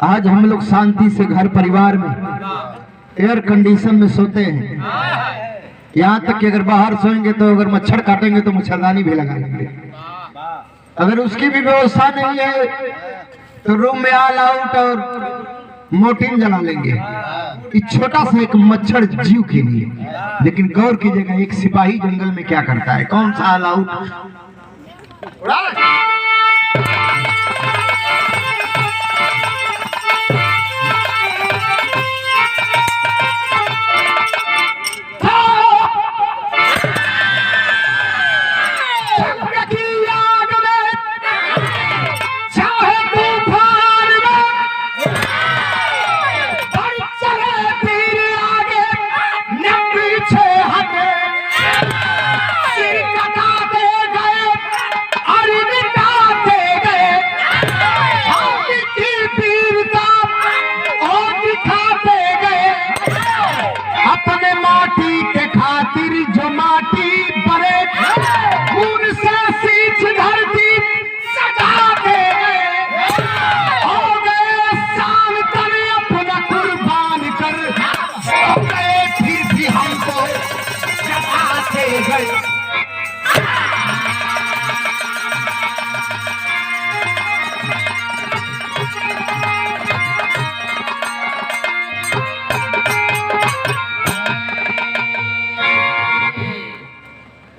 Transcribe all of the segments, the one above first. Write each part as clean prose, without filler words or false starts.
आज हम लोग शांति से घर परिवार में एयर कंडीशन में सोते हैं। यहाँ तक कि अगर बाहर सोएंगे तो अगर मच्छर काटेंगे तो मच्छरदानी भी लगा लेंगे। अगर उसकी भी व्यवस्था नहीं है तो रूम में ऑल आउट और मोर्टिन जला लेंगे। छोटा सा एक मच्छर जीव के लिए। लेकिन गौर कीजिएगा, एक सिपाही जंगल में क्या करता है? कौन सा ऑल आउट?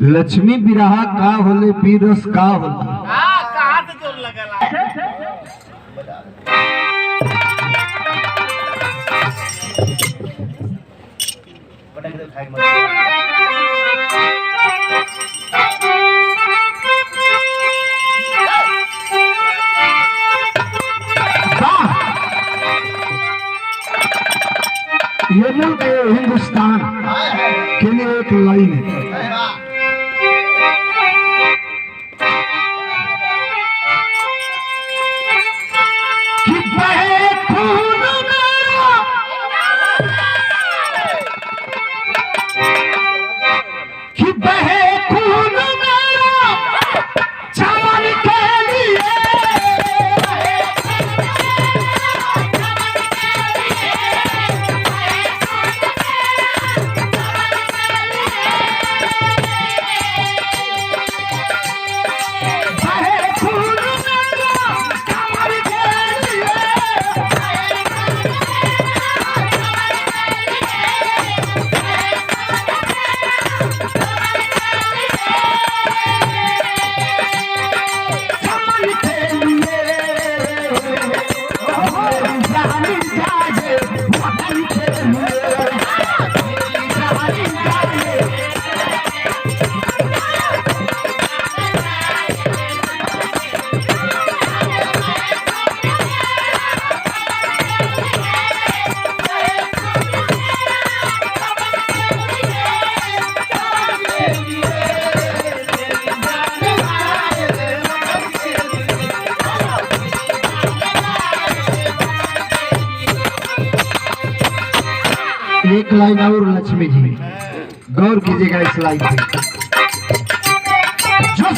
लक्ष्मी बिरहा का होले पीरस का होला। कहाँ से जोर लगला? ये मुल्क हिंदुस्तान के लिए एक लाइन है। एक लाइन और लक्ष्मी जी, गौर कीजिएगा इस लाइन पे। जो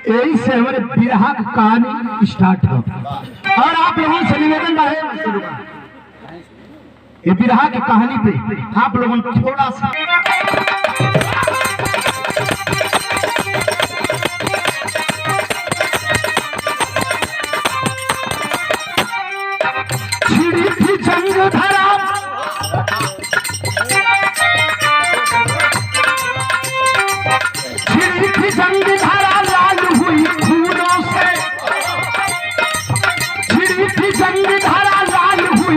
यही से हमारे बिरहा की कहानी स्टार्ट हो। और आप लोगों से निवेदन है, ये बिरहा की कहानी पे आप लोगों को थोड़ा सा छिड़ी थी जंग धरा, छिड़ी थी जंग धरा, लाल हुई खूनों से, छिड़ी थी जंग धरा, लाल हुई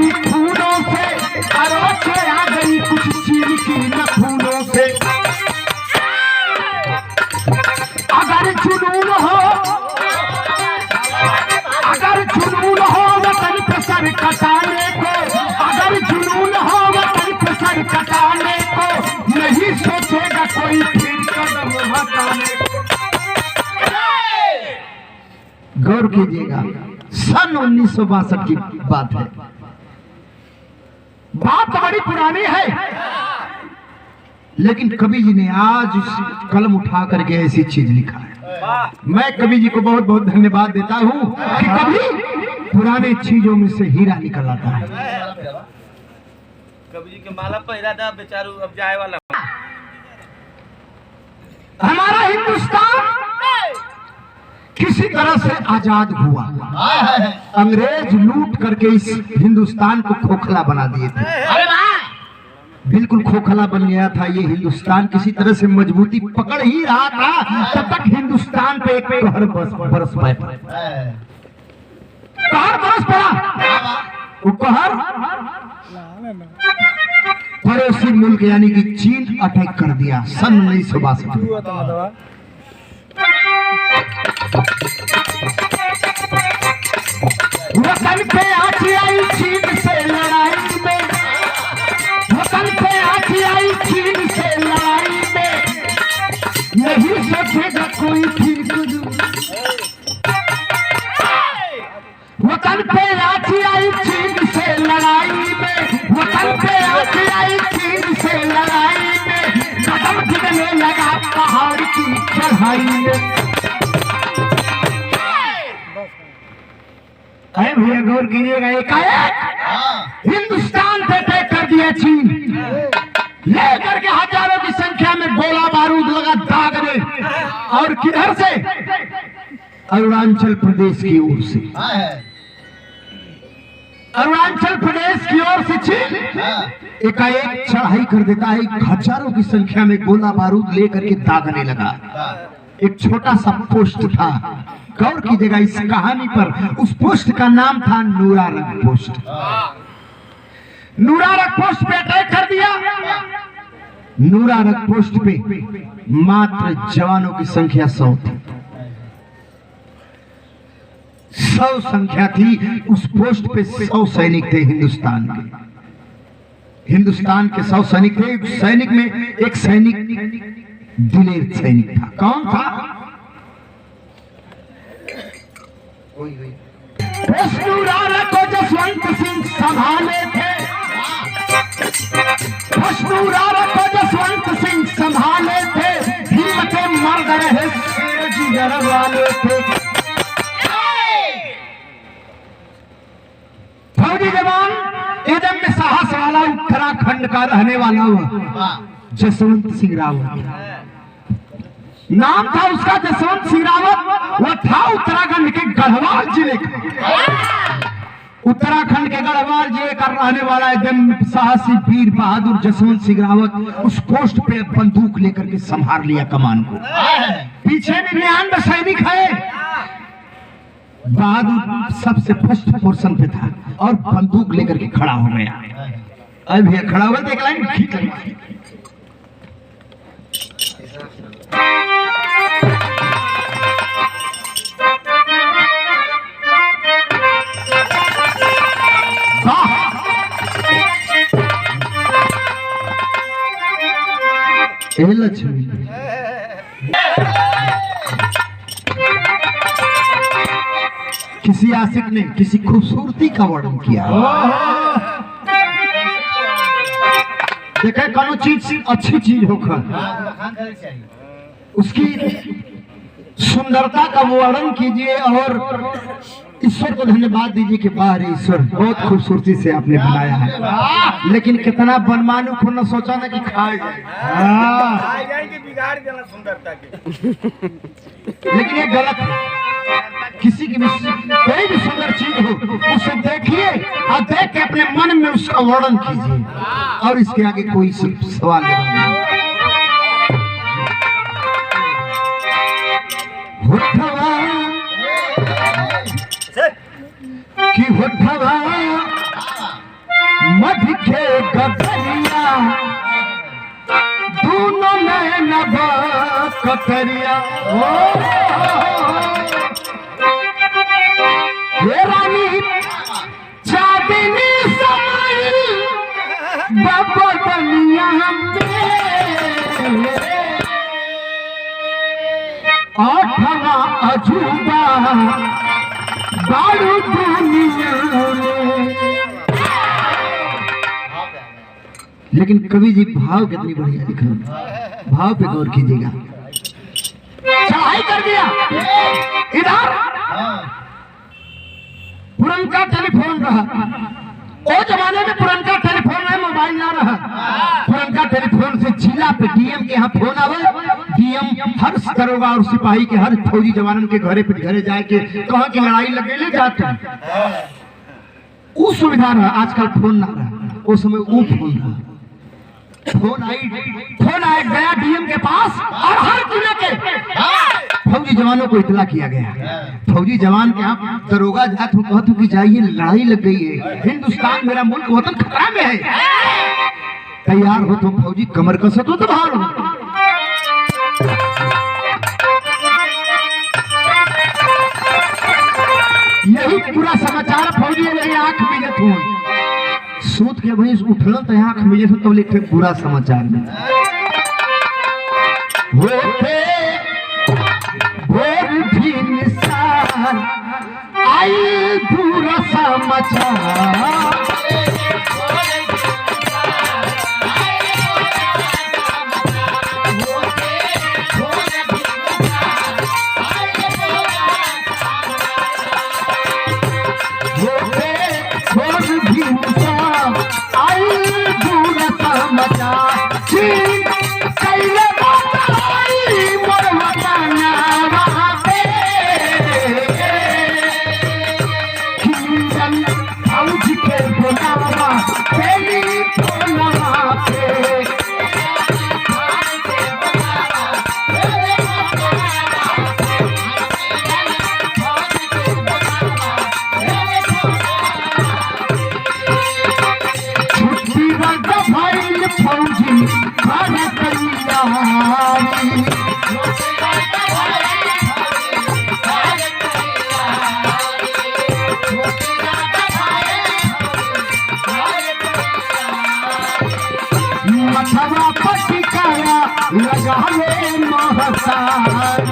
कटाने को, अगर जुनून हो वतन पे सर कटाने को, नहीं सोचेगा कोई फिर कदम हटाने को। गौर कीजिएगा, सन 1962 की बात है। बात बड़ी पुरानी है, लेकिन कवि जी ने आज उस कलम उठा करके ऐसी चीज लिखा है। मैं कवि जी को बहुत बहुत धन्यवाद देता हूँ कि कभी पुराने चीजों में से हीरा निकल आता है। कवि जी के माला पहिरा था बेचारू, अब जाए वाला। हमारा हिंदुस्तान किसी तरह से आजाद हुआ। अंग्रेज लूट करके इस हिंदुस्तान को खोखला बना दिए थे। बिल्कुल खोखला बन गया था ये हिंदुस्तान। किसी तरह से मजबूती पकड़ ही रहा था, तब तक हिंदुस्तान पे एक कहर बरस पड़ा। वो कहर पड़ोसी मुल्क यानी कि चीन अटैक कर दिया सन 1962 में। वतन पे आती आई चीन से लड़ाई में, वतन पे आती आई चीन से लड़ाई में, नहीं सोचेगा कोई फिर कदम। वतन पे आती आई चीन से लड़ाई में, वतन पे आती आई चीन से लड़ाई में, कदम गिरने लगा पहाड़ की चढ़ाई में। भैया गौर कीजिएगा, एकाएक हिंदुस्तान पे अटैक कर दिया चीन, लेकर के हजारों की संख्या में गोला बारूद लगा दागने, और किधर से? अरुणाचल प्रदेश की ओर से। अरुणाचल प्रदेश की ओर से चीन एकाएक चढ़ाई कर देता है, हजारों की संख्या में गोला बारूद लेकर के दागने लगा। एक छोटा सा पोस्ट था, गौर कीजिएगा इस कहानी पर। उस पोस्ट का नाम था नूरारक पोस्ट। नूरारक पोस्ट पे अटैक कर दिया। नूरारक पोस्ट पे मात्र जवानों की संख्या 100 थी। 100 संख्या थी। उस पोस्ट पे 100 सैनिक थे हिंदुस्तान के। हिंदुस्तान के 100 सैनिक थे। सैनिक में एक सैनिक दिलेर सैनिक था। कौन था? नूरारक को जसवंत सिंह संभाले थे। नूरारक को जसवंत सिंह संभाले थे। हिम्मते मर्द रहे, शेर जिगर वाले थे। फौजी जवान एकदम में साहस वाला उत्तराखंड का रहने वाला हुआ जसवंत सिंह रावत। नाम था उसका जसवंत सिंह रावत। वो था उत्तराखंड के गढ़वाल जिले का। उत्तराखंड के गढ़वाल जिले का रहने वाला एकदम साहसी वीर बहादुर जसवंत सिंह रावत उस पोस्ट पे बंदूक लेकर के संभाल लिया कमान को। पीछे भी 99 सैनिक है। बहादुर सबसे फर्स्ट पोर्शन पे था और बंदूक लेकर के खड़ा हो गया। अभी खड़ा हुआ देख लाइन खींच लिया। लक्ष्मी किसी आशिक ने किसी खूबसूरती का वर्णन किया। देखे कोनो चीज अच्छी चीज होकर उसकी सुंदरता का वर्णन कीजिए और ईश्वर को धन्यवाद दीजिए कि बाहर ईश्वर बहुत खूबसूरती से आपने बनाया है। लेकिन कितना बनमानु को न सोचा ना कि खाए जाए कि बिगाड़ देना सुंदरता के। लेकिन ये गलत है। किसी की भी कोई भी सुंदर चीज हो उसे देखिए और देख के अपने मन में उसका वर्णन कीजिए और इसके आगे कोई सवाल नहीं। कि होठवा मध के गदरिया दोनों नैन कतरिया हे रानी चांदनी आठवा अजूबा बारू दुनिया में। लेकिन कवि जी भाव कितनी बढ़िया लिखा, भाव पे गौर कीजिएगा। चढ़ाई कर दिया इधर पुरनका टेलीफोन रहा, वो जमाने में पुरनका टेलीफोन है, मोबाइल ना रहा। पुरनका टेलीफोन से जिला पे डीएम के यहाँ फोन आवे, डीएम हर दरोगा और सिपाही के हर फौजी जवानन के घरे पे घरे जाके कहाँ की लड़ाई लगे ले जाते। वो सुविधा रहा, आजकल फोन ना रहा, उस समय वो फोन रहा। फोन आया गया डीएम के पास और हर जिले के फौजी जवानों को इतला किया गया। फौजी जवान के यहाँ दरोगा जात हो कहते कि जाइए लड़ाई लग गई है, हिंदुस्तान मेरा मुल्क वतन खतरा में है, तैयार हो तो फौजी कमर कसो तो बाहर हो। यही पूरा समाचार फौजी मेरी आंख में जत हुआ, सूत के वहीं उठल तो आंख में जैसे तो लिखे पूरा समाचार में होते भोर भी निशान आई पूरा समाचार। मथवा पटिकाया लगावे महसार,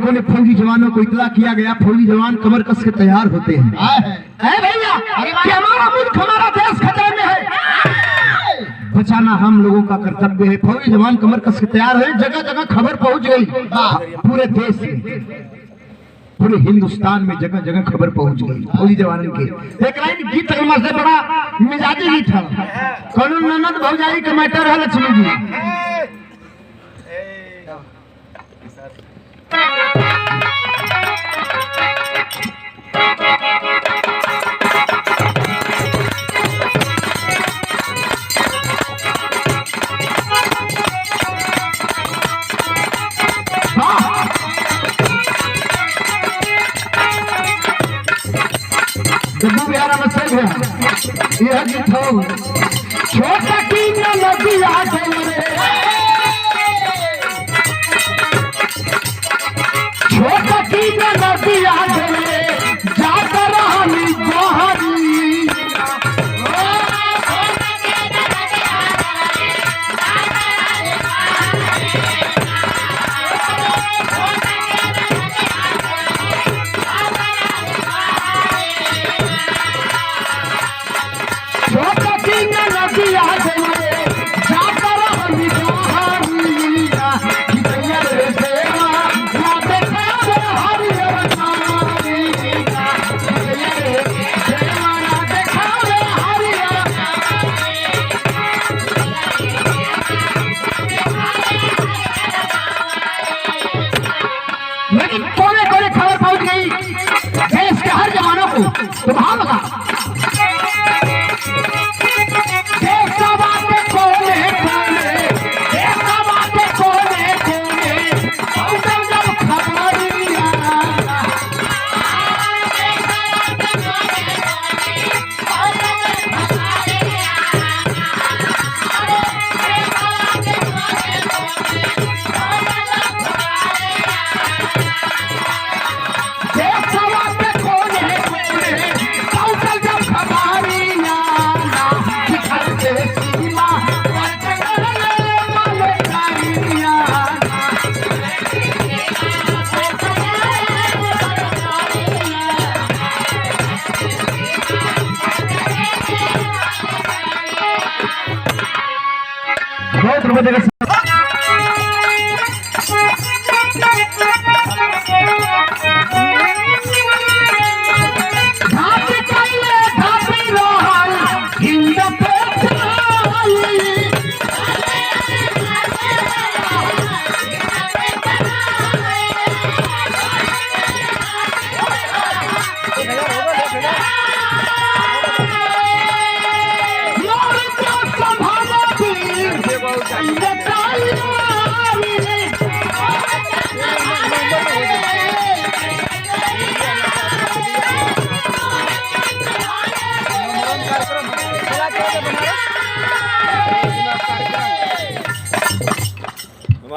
कोने फौजी जवानों को इतला किया गया। फौजी जवान कमर कस के तैयार होते हैं भैया कि हमारा मुल्क हमारा देश खतरे में है, बचाना हम लोगों का कर्तव्य है। फौजी जवान कमर कस के तैयार है, जगह जगह खबर पहुंच गई, पूरे देश में पूरे हिंदुस्तान में जगह जगह खबर पहुंच गई फौजी जवानों की। एक लाइन गीत से बड़ा मिजाजी गीत था, कौन ननद भौजाई का मैटर है लक्ष्मी जी। जम्मू बिहार में सही है यह गीत हो, छोटा की नदी आ गई, छोटा की नदी आ गई, जाकर रहनी गोहरी, छोटा की नदी आ गई, जाकर रहनी गोहरी।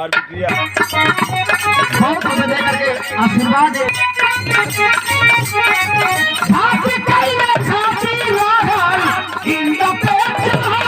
और शुक्रिया। बहुत हमें दे करके आशीर्वाद दे। घाटी कइले घाटी रहल इन द पेट भाई।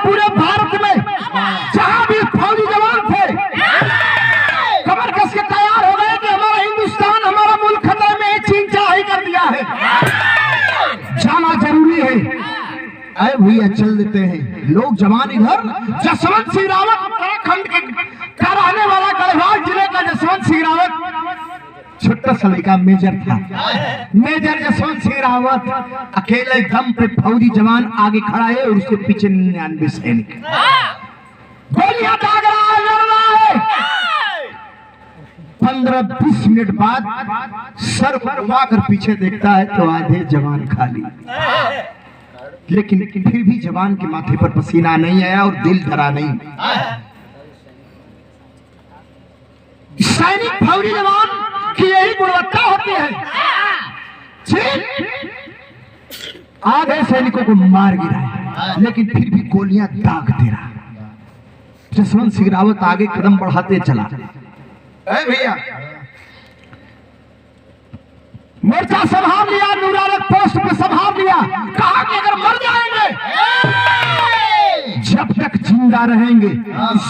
पूरे भारत में जहां भी फौजी जवान थे कमर कस के तैयार हो गए कि हमारा हिंदुस्तान हमारा मुल्क खतरे में है, चीन चढ़ाई कर दिया है, जाना जरूरी है। अरे भैया चल देते हैं लोग जवान इधर। जसवंत सिंह रावत उत्तराखंड का रहने वाला गढ़वाल जिले का जसवंत सिंह रावत छोटा सा लड़का मेजर था। मेजर जसवंत सिंह रावत अकेले दम पे फौजी जवान आगे खड़ा है और उसके पीछे 99 सैनिक गोलियां दाग रहा है, लड़ रहा है। 15-20 मिनट बाद सर घुमा कर पीछे देखता है तो आधे जवान खाली, लेकिन फिर भी जवान के माथे पर पसीना नहीं आया और दिल डरा नहीं। सैनिक फौजी जवान की यही गुणवत्ता होती है। आधे सैनिकों को मार गिरा है लेकिन फिर भी गोलियां दाग दे रहा। जसवंत सिंह रावत आगे कदम बढ़ाते चला। भैया मोर्चा संभाल लिया, नूरारत पोस्ट पे संभाल लिया। कहा कि अगर मर जाएंगे जब तक जिंदा रहेंगे इस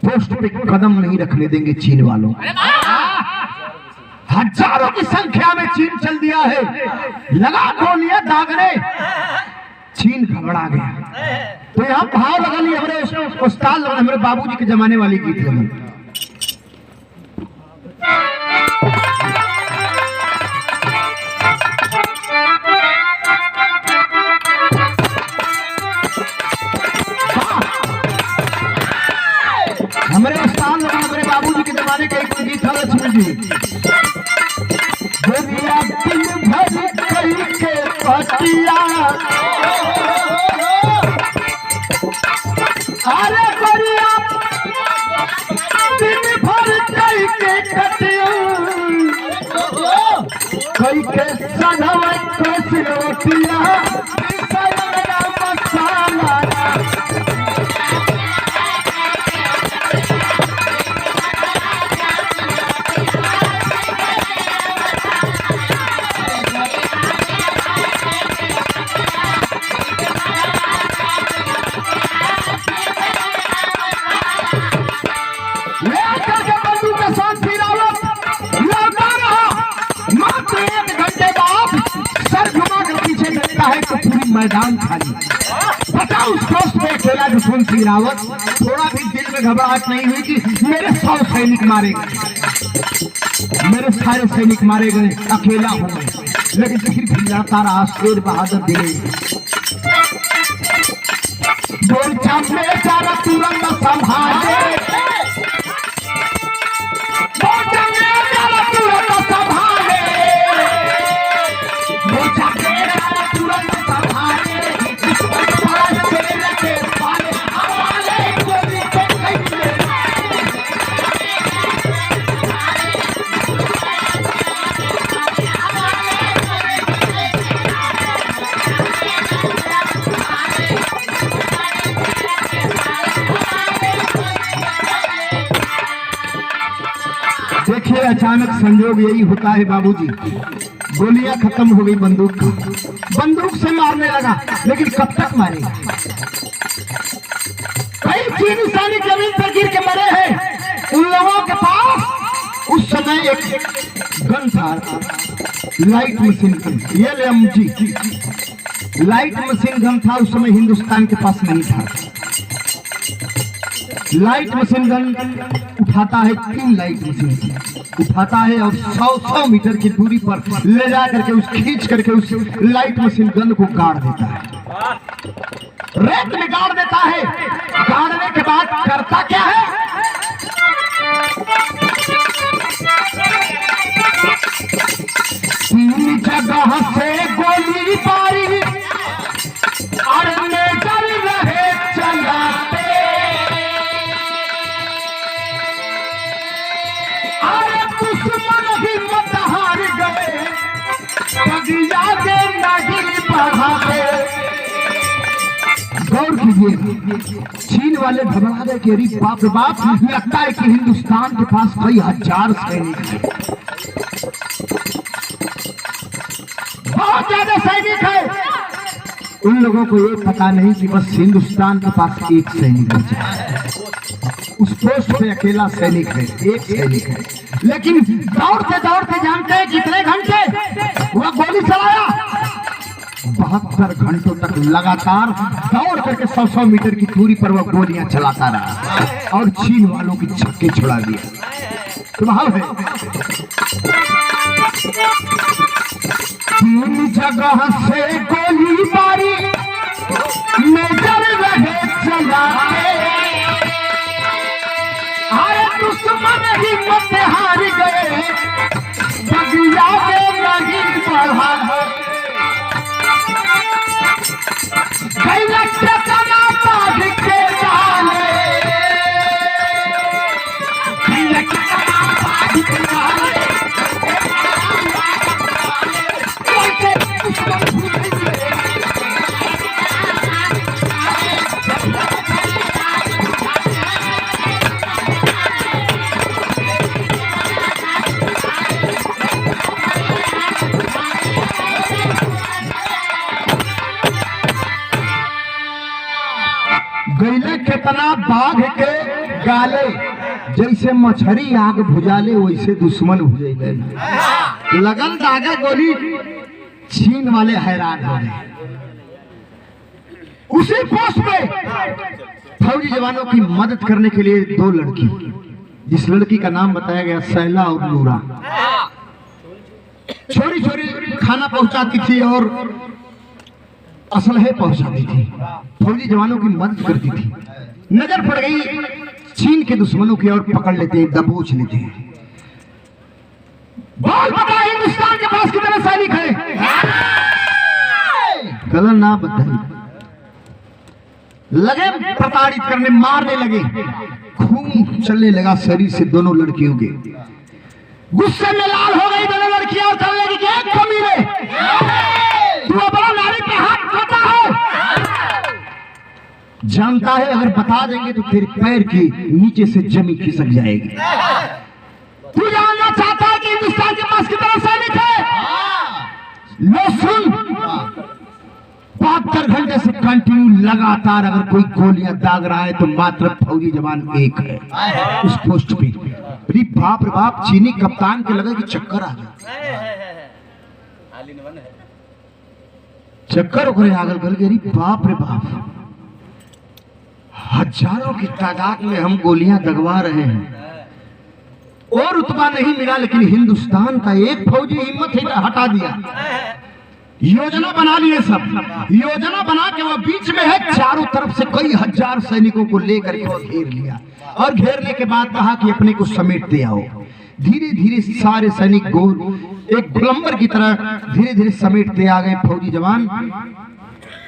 पोस्ट पे कदम नहीं रखने देंगे चीन वालों। हजारों की संख्या में चीन चल दिया है, लगा गोलियां दागने। चीन घबरा गया तो यहाँ भाव लगा लिया, हमारे उस्ताद लगा, हमारे बाबूजी के जमाने वाली गीत लगी। हमारे उस्ताद लगा, हमारे बाबूजी के जमाने का एक गीत था लक्ष्मण जी। गोरिया दिन भर कई के पतिया, अरे गोरिया दिन भर कई के कटिया, कई के सनवा कस रोटिया, सनवा मसाला। मैदान खाली पता उस पोस्ट पे अकेला जसवंत सिंह रावत। थोड़ा भी दिल में घबराहट नहीं हुई कि मेरे 100 सैनिक मारे गए, मेरे सारे सैनिक मारे गए, अकेला हूं मैं। लेकिन फिर भी लड़ता रहा, शेर बहादुर दिले। मोर्चा में सारा तुरंत संभाले, मोर्चा में सारा तुरंत संभाले, मोर्चा में सारा तुरंत अचानक संयोग यही होता है बाबूजी, गोलियां खत्म हो गई, बंदूक से मारने लगा, लेकिन कब तक मारेगा? कई चीनी सैनिक जमीन पर गिर के मरे हैं। उन लोगों के पास उस समय एक गन था, लाइट मशीन गन, ये ले अम्जी, लाइट मशीन गन था। उस समय हिंदुस्तान के पास नहीं था। लाइट मशीन गन उठाता है, 3 लाइट मशीन गन उठाता है और 100 मीटर की दूरी पर ले जा करके खींच करके उस लाइट मशीन गन को गाड़ देता है, रेत में गाड़ देता है। गाड़ने के बाद करता क्या है? तीन जगह से गोली मारी और लेकर रहे चलाते, अरे दुश्मन हिम्मत हार गए, कभी आगे नहीं बढ़ाते। गौर कीजिए, चीन वाले घबरा गए कि अरे बाप रे बाप, लगता है कि हिंदुस्तान के पास कई हजार सैनिक हैं, बहुत ज्यादा सैनिक है। उन लोगों को ये पता नहीं कि बस हिंदुस्तान के पास एक सैनिक बचा है, उस पोस्ट पे अकेला सैनिक है, एक सैनिक है। लेकिन दौड़ते दौड़ते जानते हैं कितने घंटे वह गोली चलाया? 72 घंटों तक लगातार दौड़ करके 100 मीटर की दूरी पर वह गोलियां चलाता रहा और चीन वालों की छक्के छुड़ा दिया। प्रभाव है, 3 जगह से गोली मारी, नजर रहे चलाते, अरे दुश्मन हिम्मत हार गए, बगिया में नहीं बढ़ा। गैले कितना बाघ के गाले, जैसे मछली आग भुजाले वैसे दुश्मन भुजैले। लगन दागा गोली, चीन वाले हैरान हो गए। उसी पोस्ट पे फौजी जवानों की मदद करने के लिए 2 लड़की, जिस लड़की का नाम बताया गया सैला और नूरा, छोरी छोरी खाना पहुंचाती थी और असलहे पहुंचाती थी, फौजी जवानों की मदद करती थी। नजर पड़ गई चीन के दुश्मनों की और पकड़ लेते हैं, दबोच लेते हैं। बोल बता, हिंदुस्तान के पास कितने सैनिक हैं? गलत ना बताइए। लगे प्रताड़ित करने, मारने लगे, खून चलने लगा शरीर से दोनों लड़कियों के। गुस्से में लाल हो गई दोनों लड़कियां और कहने लगी कि कमीने, तू अपना नारी पे हाथ उठाता है, जानता है अगर बता देंगे तो तेरे पैर के नीचे से जमीन खिसक जाएगी। तू जानना चाहता है कि हिंदुस्तान के पास कितना सैनिक है? लो सुन, 72 घंटे से कंटिन्यू लगातार अगर कोई गोलियां दाग रहा है तो मात्र फौजी जवान एक है उस पोस्ट पे। अरे बाप रे बाप, चीनी कप्तान के लगा कि चक्कर आ गया, चक्कर उखरे आगल गल गई। बाप रे बाप, हजारों की तादाद में हम गोलियां दगवा रहे हैं और रुतबा नहीं मिला, लेकिन हिंदुस्तान का एक फौजी हिम्मत हटा दिया। योजना बना लिए सब, योजना बना के वो बीच में है, चारों तरफ से कई हजार सैनिकों को लेकर के घेर लिया और घेरने के बाद कहा कि अपने को समेटते आओ। धीरे धीरे सारे सैनिक गोल एक गोलंबर की तरह धीरे धीरे समेटते आ गए फौजी जवान,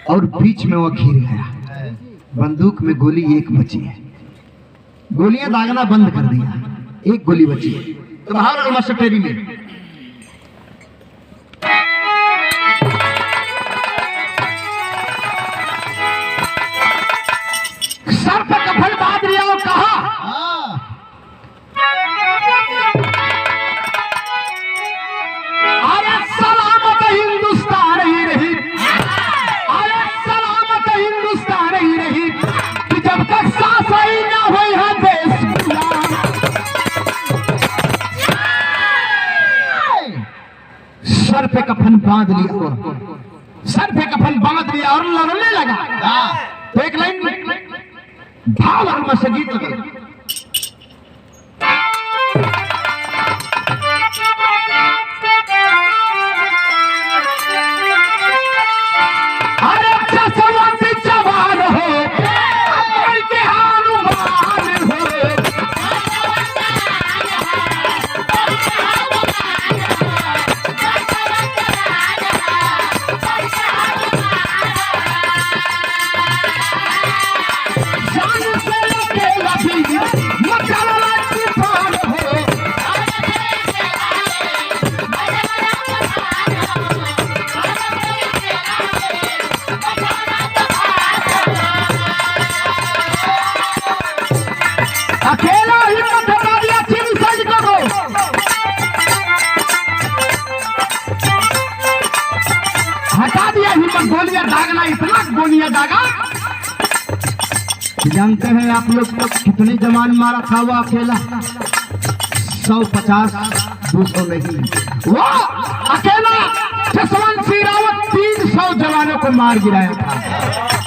और बीच में वो घिर गया। बंदूक में गोली एक बची है, गोलियां दागना बंद कर दिया, एक गोली बची है। तो बाहर मस्टरी में सर पर कफन बांध लिया और कहा सर पे कफन बांध लिया वो, सर पे कफन बांध लिया और लड़ने लगा। तो एक लाइन भाव और मसगीत लगा, अरे जसवंत जवान हो अमर के हनुमान हो, जान से लगे लबी मचलवा तूफान हो, अकेला हिम्मत हटा दिया चीनी सैनिकों को, हटा दिया हिम्मत, गोलियां दागना, इतना गोलियां दागा। जानते हैं आप लोग कितने जवान मारा था वो अकेला? 150 200 नहीं, वो अकेला जसवंत सिंह रावत 300 जवानों को मार गिराया था।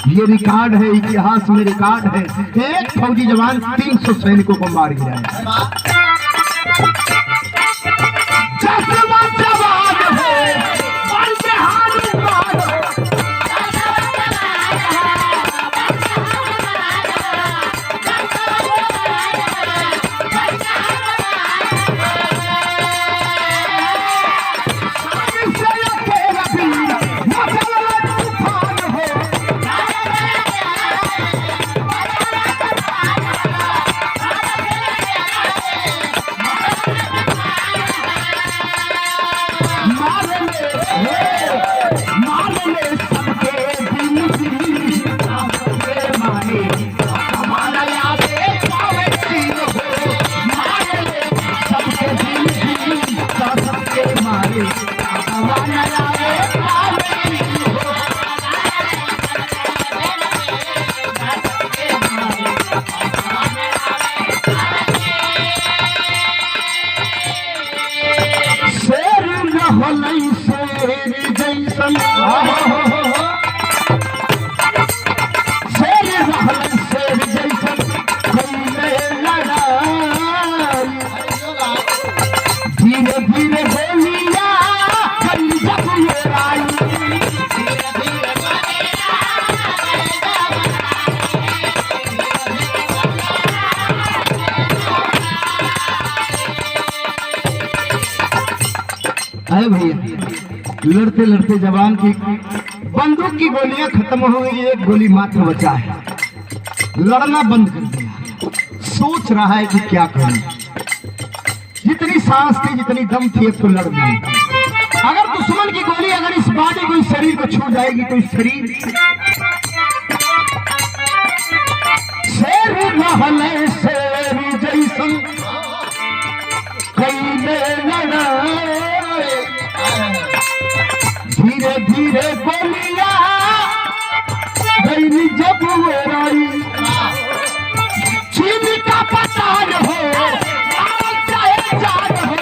ये रिकॉर्ड है, इतिहास में रिकॉर्ड है, एक फौजी जवान 300 सैनिकों को मार गिराया। जसवंत जवान हो और के हनुमान हो, धीरे धीरे बोलिया जब ये आई, अरे भैया लड़ते लड़ते जवान की बंदूक की गोलियां खत्म हो गई, एक गोली मात्र बचा है। लड़ना बंद कर दिया, सोच रहा है कि क्या करूं। जितनी सांस थी, जितनी दम थी, अब तो लड़ दी। अगर दुश्मन की गोली अगर इस बॉडी को, इस शरीर को छू जाएगी तो इस शरीर शेर महल शेर जैसन कैले लड़ाई, धीरे धीरे गोलियां गई जब उड़ाई, चीनी का पतान हो चाहे जान हो,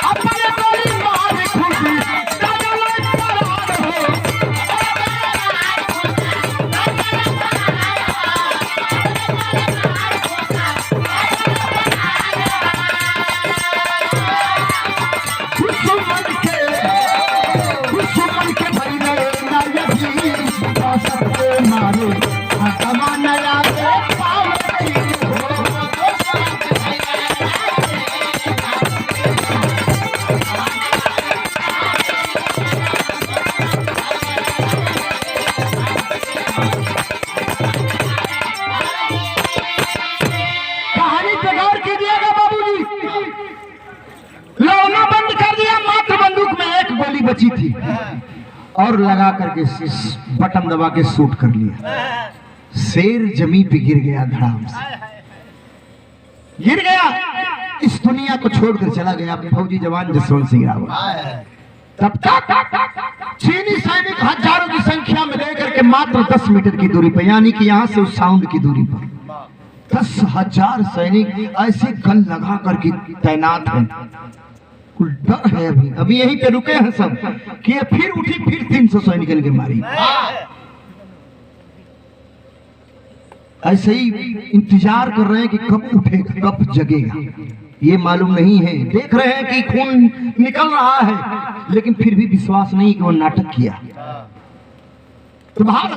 अपने गोली मार खुद बची थी और लगा करके बटन दबा के शूट कर लिया। शेर जमीन पे गिर गया, धड़ाम से गिर गया, इस दुनिया को छोड़कर चला गया फौजी जवान जसवंत सिंह रावत। तब तक चीनी सैनिक हजारों की संख्या में लेकर के मात्र 10 मीटर की दूरी पर, यानी कि यहां से उस साउंड की दूरी पर 10,000 सैनिक ऐसे गन लगा करके तैनात हैं। कुल डर है। अभी यहीं पे रुके हैं सब कि ये फिर उठी, फिर 300 सैनिक के मारी। ऐसे ही इंतजार कर रहे हैं कि कब उठेगा, कब जगेगा, ये मालूम नहीं है। देख रहे हैं कि खून निकल रहा है, लेकिन फिर भी विश्वास नहीं कि वो नाटक किया। तो बाहर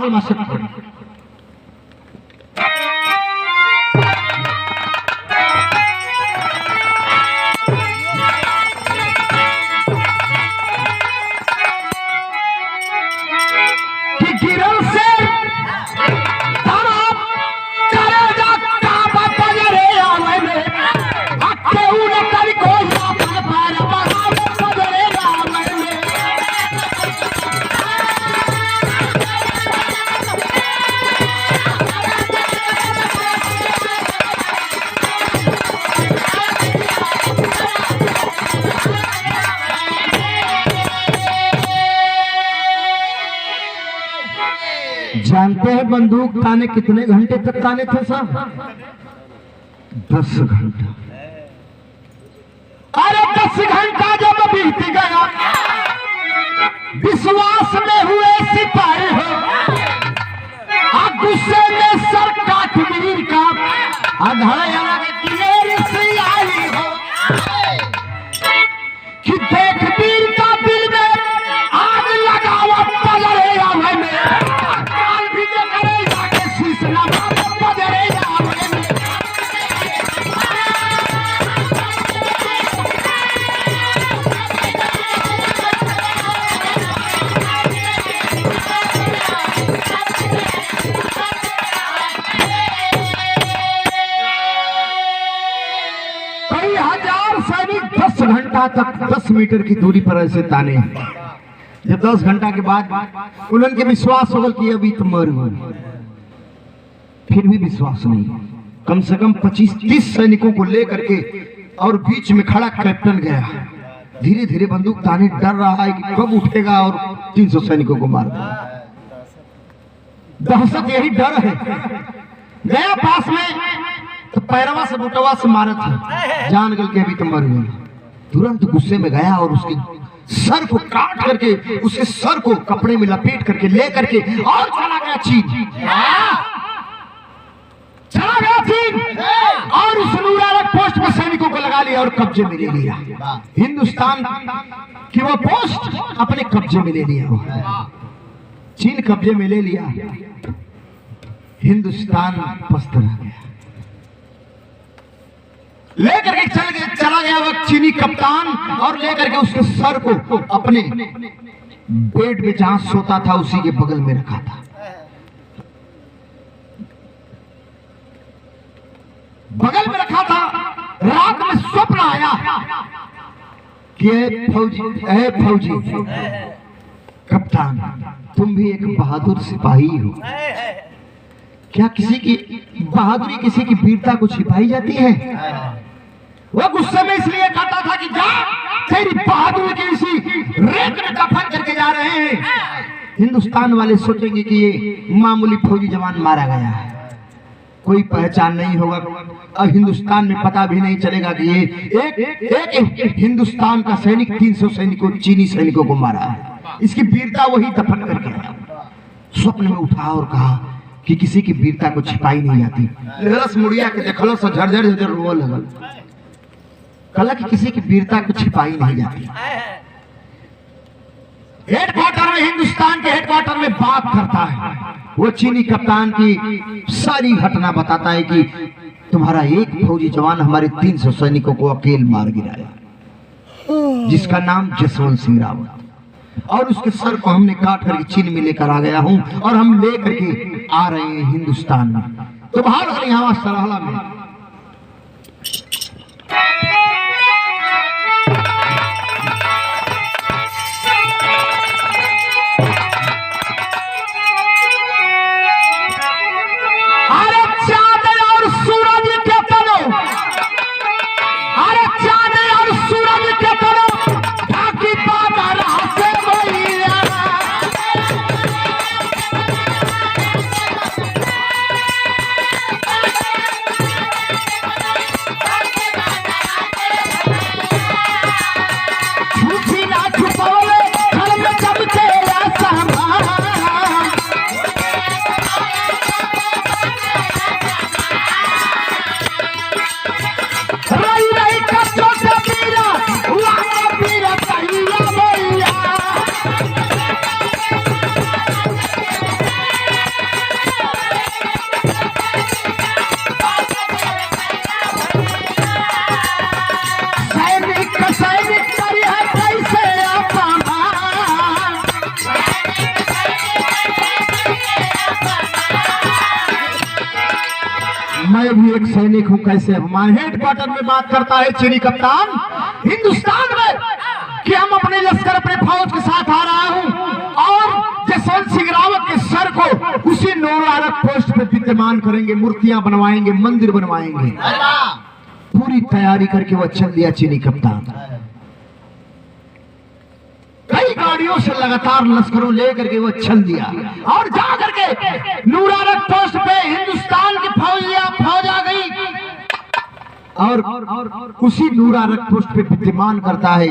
जानते हैं बंदूक ताने कितने घंटे तक ताने थे साहब? 10 घंटा। अरे 10 घंटा जब बीत गया, विश्वास में हुए सिपाही हो, गुस्से में सर काट वीर का अधड़ आई हो कि देख वीर का दिल में आग लगावा पजरे आवे में, काल भी करे जाके शीशना पजरे आवे में। कई हजार सैनिक 10 घंटा तक 10 मीटर की दूरी पर ऐसे ताने। जब 10 घंटा के बाद उनके विश्वास होगा कि अभी तो मर गए, फिर भी विश्वास नहीं। कम से कम 25-30 सैनिकों को लेकर के और बीच में खड़ा कैप्टन गया, धीरे धीरे बंदूक ताने, डर रहा है कि कब उठेगा और 300 सैनिकों को मार देगा। दहशत यही डर है। गया पास में तो पैरवा से बुटवा से मारा था, जान गल के अभी तो मर गए। तुरंत गुस्से में गया और उसके सर को काट करके, उसके सर को कपड़े में लपेट करके ले करके और चला गया चीन। चला गया चीन और उस नूरारक पोस्ट पर सैनिकों को लगा लिया और कब्जे में ले लिया। हिंदुस्तान की वो पोस्ट अपने कब्जे में ले लिया। चीन कब्जे में ले लिया, हिंदुस्तान पस्त रह गया। लेकर के चला गया वक्त चीनी कप्तान और लेकर के उसके सर को अपने बेड में जहां सोता था उसी के बगल में रखा था। बगल में रखा था। रात में स्वप्न आया कि फौजी कप्तान, तुम भी एक बहादुर सिपाही हो। क्या किसी की बहादुरी, किसी की वीरता को छिपाई जाती है? वो गुस्से में इसलिए कहता था कि जा, तेरी बहादुरी की इसी रेत में दफन करके जा रहे हैं। हिंदुस्तान वाले सोचेंगे कि ये मामूली फौजी जवान मारा गया है, कोई पहचान नहीं होगा और हिंदुस्तान में पता भी नहीं चलेगा कि ये एक हिंदुस्तान का सैनिक 300 सैनिकों, चीनी सैनिकों को मारा है। इसकी वीरता वही दफन करके आया। स्वप्न में उठा और कहा कि किसी की वीरता को छिपाई नहीं जाती। रस मुड़िया के देखलो से झरझर झरझर रोने लगल। कला कि किसी की वीरता को छिपाई नहीं जाती। हेडक्वार्टर में, हिंदुस्तान के हेडक्वार्टर में बात करता है। वो चीनी कप्तान की सारी घटना बताता है कि तुम्हारा एक फौजी जवान हमारे 300 सैनिकों को अकेले मार गिराया, जिसका नाम जसवंत सिंह रावत, और उसके सर को हमने काट करके चीन में लेकर आ गया हूं और हम लेकर के आ रहे हैं हिंदुस्तान में। तो बाहर यहाँ सरहला में मैं भी एक सैनिक हूँ, कैसे अपमान। हेडक्वार्टर में बात करता है चीनी कप्तान हिंदुस्तान में कि हम अपने लश्कर अपने फौज के साथ आ रहा हूँ और जसवंत सिंह रावत के सर को उसी नौरारक पोस्ट पे विद्यमान करेंगे, मूर्तियां बनवाएंगे, मंदिर बनवाएंगे। पूरी तैयारी करके वो चल दिया चीनी कप्तान। कई गाड़ियों से लगातार लश्करों लेकर के वो चल दिया और जा करके नूरारक पोस्ट पे हिंदुस्तान की फौज आ गई और उसी नूरारक पोस्ट पे विद्यमान करता है,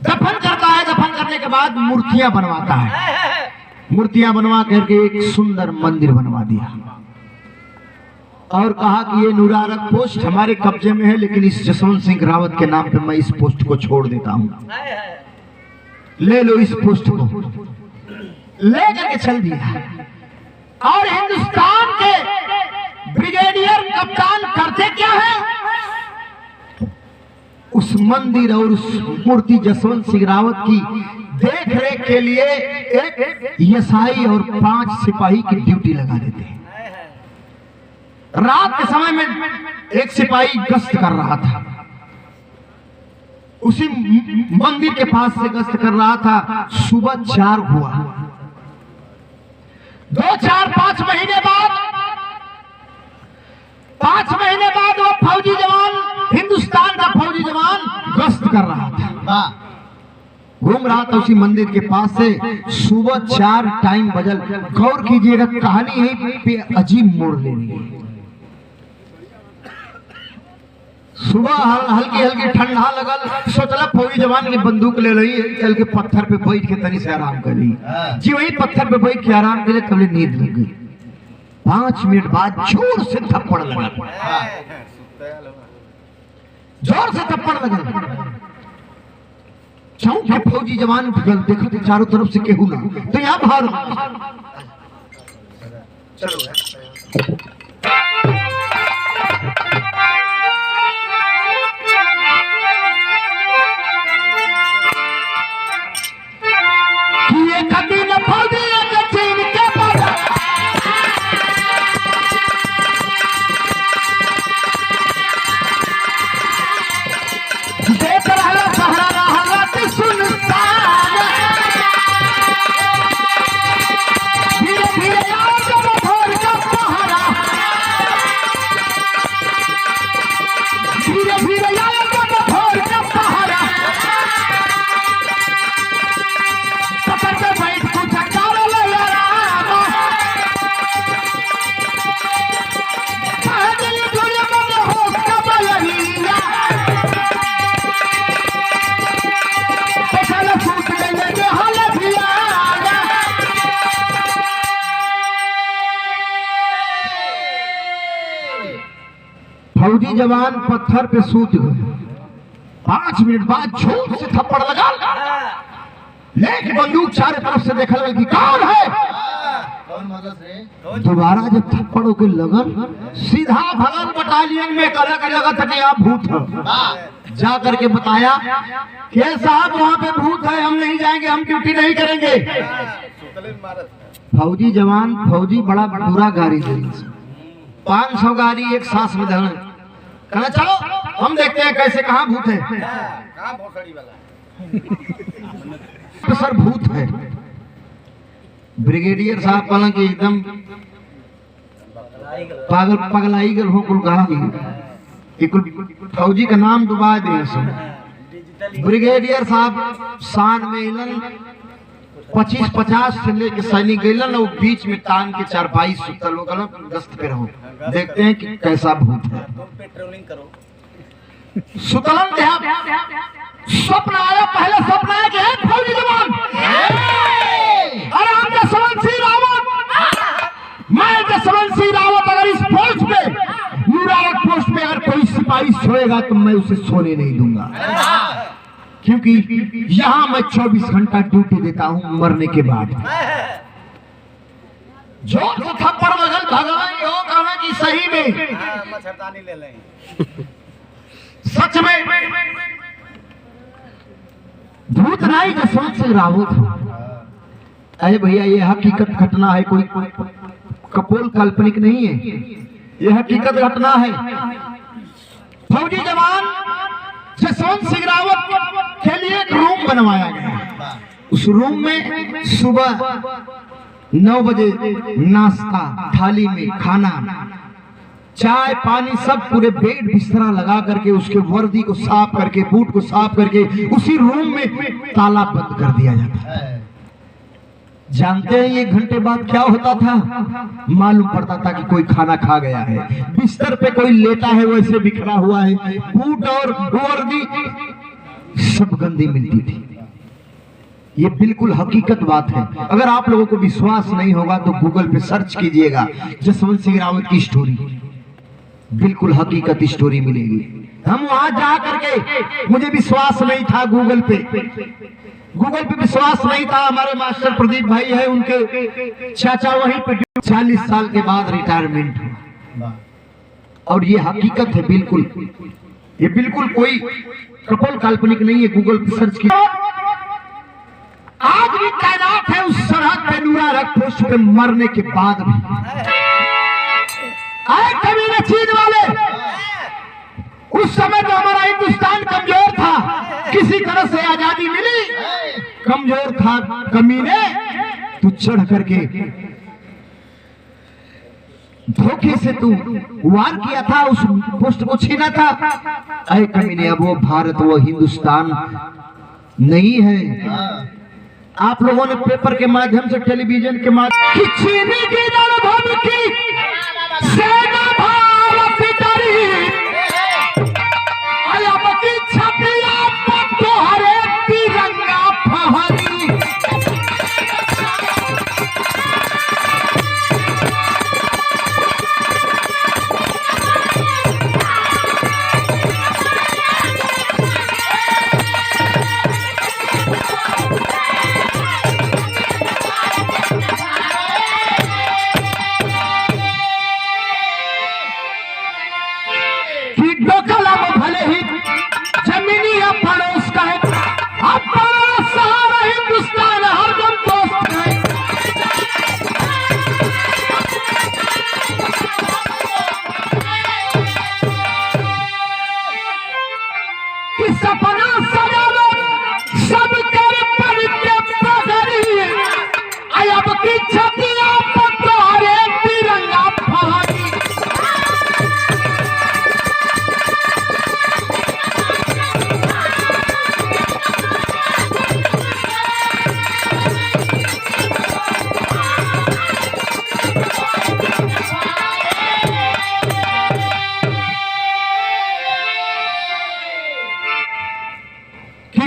दफन करता है। दफन करने के बाद मूर्तियां बनवाता है, मूर्तियां बनवा करके एक सुंदर मंदिर बनवा दिया और कहा कि ये नूरारक पोस्ट हमारे कब्जे में है, लेकिन इस जसवंत सिंह रावत के नाम पे मैं इस पोस्ट को छोड़ देता हूँ, ले लो इस पोस्ट को। ले करके चल दिया और हिंदुस्तान के ब्रिगेडियर कप्तान करते क्या है, उस मंदिर और उस मूर्ति जसवंत सिंह रावत की देख रेख के लिए एक यसाई और 5 सिपाही की ड्यूटी लगा देते हैं। रात के समय में एक सिपाही गश्त कर रहा था, उसी मंदिर के पास से गश्त कर रहा था। सुबह 4 हुआ, 2, 4, 5 महीने बाद 5 महीने बाद वो फौजी जवान, हिंदुस्तान का फौजी जवान गश्त कर रहा था, घूम रहा था उसी मंदिर के पास से। सुबह 4 टाइम बजल। गौर कीजिएगा, कहानी यहीं पे अजीब मोड़ ले रही है। सुबह हल्की हल्की ठंडा लगल, सोचला फौजी जवान की बंदूक ले रही है, चल के पत्थर पे बैठ के तनी से आराम कर ली। जी वही पत्थर पे बैठ के आराम करे, तब नींद लग गई। 5 मिनट बाद जोर से थप्पड़ लगा, जोर से थप्पड़ लगा। चौंके फौजी जवान उठ गए, देखो तो चारों तरफ से केहू ना, तो यहाँ बाहर चलो फौजी जवान पत्थर पे सूत गए। 5 मिनट बाद झूठ से थप्पड़ लगा, लेके बंदूक चारों तरफ से देखा लगा कि कौन है। दोबारा जब थप्पड़ों के लगन, सीधा भगन बटालियन में करा कर लगा था कि आप भूत है। जा करके बताया कि साहब वहाँ पे भूत है, हम नहीं जाएंगे, हम ड्यूटी नहीं करेंगे। फौजी जवान, फौजी बड़ा बुरा गाड़ी दे, 500 गाड़ी एक सांस में धरना। कहना चलो हम देखते हैं कैसे, कहाँ भूत है। तो सर भूत है। ब्रिगेडियर साहब कहना कि एकदम पागल पगलाई गल हो कुल कहा फौजी का नाम डुबा दे। ब्रिगेडियर साहब शान में इलन 25-50 से लेके सैनिक गलन, और बीच में टांग के 4-5 सुतल हो गल, गश्त पे रहो, देखते हैं कि कैसा भूत है। पेट्रोलिंग करो। सुतलन स्वप्न आया, पहले स्वप्न आया कि फौजी जवान, अरे हम जसवंत सिंह रावत, मैं जसवंत सिंह रावत अगर इस पोस्ट पे, नूरारक पोस्ट पे अगर कोई सिपाही सोएगा तो मैं उसे सोने नहीं दूंगा, क्योंकि यहां मैं 24 घंटा ड्यूटी देता हूं मरने के बाद। जो थप्पड़ लगल भगवान हो कहना कि सही में मच्छरदानी ले लें, सच में भूत नहीं जसवंत सिंह रावत। अरे भैया ये हकीकत घटना है, कोई कपोल काल्पनिक नहीं है। यह हकीकत घटना है। फौजी जवान जसवंत सिंह रावत के लिए एक रूम बनवाया गया। उस रूम में सुबह 9 बजे नाश्ता, थाली में खाना, चाय पानी, सब पूरे बेड बिस्तरा लगा करके उसके वर्दी को साफ करके, बूट को साफ करके उसी रूम में ताला बंद कर दिया जाता है। जानते हैं 1 घंटे बाद क्या होता था? मालूम पड़ता था कि कोई खाना खा गया है, बिस्तर पे कोई लेटा है वैसे बिखरा हुआ है, बूट और वर्दी सब गंदी मिलती थी। ये बिल्कुल हकीकत बात है। अगर आप लोगों को विश्वास नहीं होगा तो गूगल पे सर्च कीजिएगा जसवंत सिंह रावत की स्टोरी, बिल्कुल हकीकत स्टोरी मिलेगी। हम वहां जा करके, मुझे विश्वास नहीं था, गूगल पे विश्वास नहीं था। हमारे मास्टर प्रदीप भाई है, उनके चाचा वहीं पे 40 साल के बाद रिटायरमेंट हुआ। और ये हकीकत है, बिल्कुल, ये बिल्कुल कोई कपोल काल्पनिक नहीं है। गूगल पे सर्च कीजिए। आज भी तैनात है उस सरहद पे, नूरा रक्त पोस्ट पे मरने के बाद भी। आए कभी न चीन वाले, उस समय तो हमारा हिंदुस्तान कमजोर था, किसी तरह से आजादी मिली, कमजोर था कमीने, तू चढ़ करके धोखे से तू वार किया था, उस पोस्ट को छीना था। अरे कमीने, अब वो भारत, वो हिंदुस्तान नहीं है। आप लोगों ने पेपर के माध्यम से, टेलीविजन के माध्यम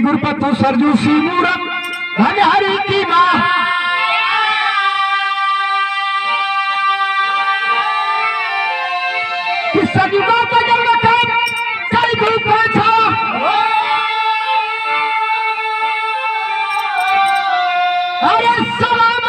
गुरपतु सरजू सिमूरम धन हरि की मां, सजुगा का जन्म कई धूप था, अरे सलाम